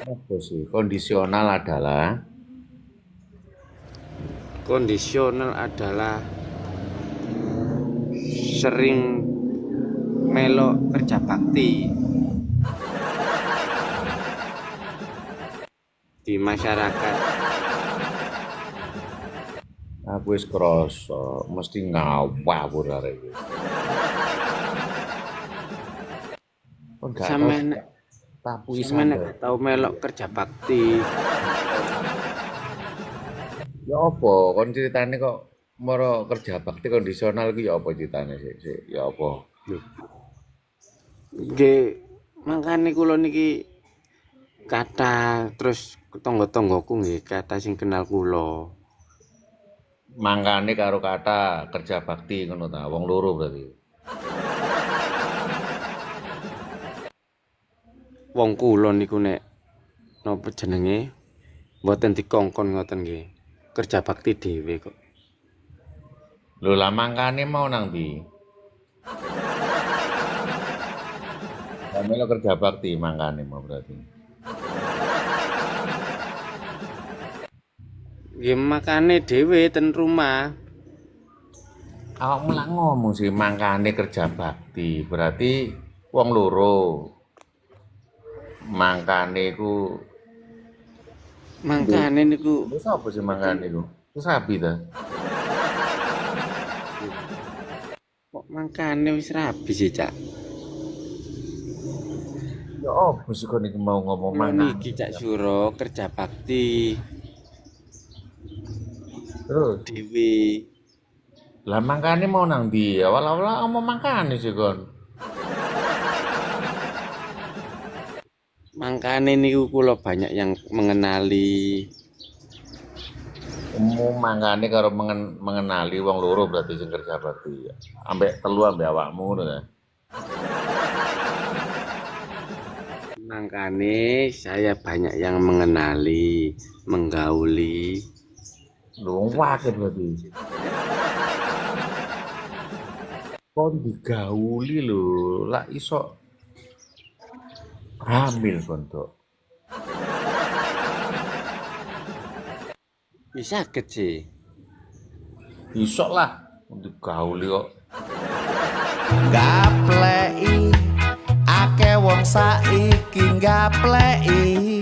Apa sih? Kondisional adalah Kondisional adalah sering melok kerja bakti di masyarakat. aku wis krasa mesti ngawur arek iki. Kok gak tau Sampeyan tapui sampeyan nek sampe. gak tau melok kerja bakti, Ya apa? Kon ceritane kok moro kerja bakti kondisional ku ya apa ceritane sik? Ya apa? nggih mangkane kula niki kathah terus tangga-tanggaku nggih kathah sing kenal kula. Mangkane karo kata kerja bakti ngono ta, wong loro berarti. Wong kula niku nek napa jenenge mboten dikongkon ngoten nggih. Kerja bakti dhewe kok. Lho lah mangkane mau nang ndi? Lah kerja bakti mangkane mau berarti. Nggih makane dhewe ten rumah. Awakmu lak ngomong sih mangkane kerja bakti, berarti wong loro. Mangkane ku Mangkane niku wis apa sih mangkane ku? Wis rabi ta? kok mangkane wis rabi sih, Cak. Ya apa sih kon iki mau ngomong Kula mangkane? niki Cak Suro kerja bakti Terus, dhewe. lah mangkane mau nang ndi? Awal-awal ngomong mangkane sih kon. Mangkane niku kula banyak yang mengenali. Mangkane karo mengenali wong loro berarti sing kerja bakti. Ambek telu ambek awakmu ngono ta. Mangkane saya banyak yang mengenali, menggauli. Lho wakil berarti. Kon digauli lho, lak iso hamil kon tok. Bisa saged sih. Iso lah digauli kok. Gapleki akeh wong saiki gapleki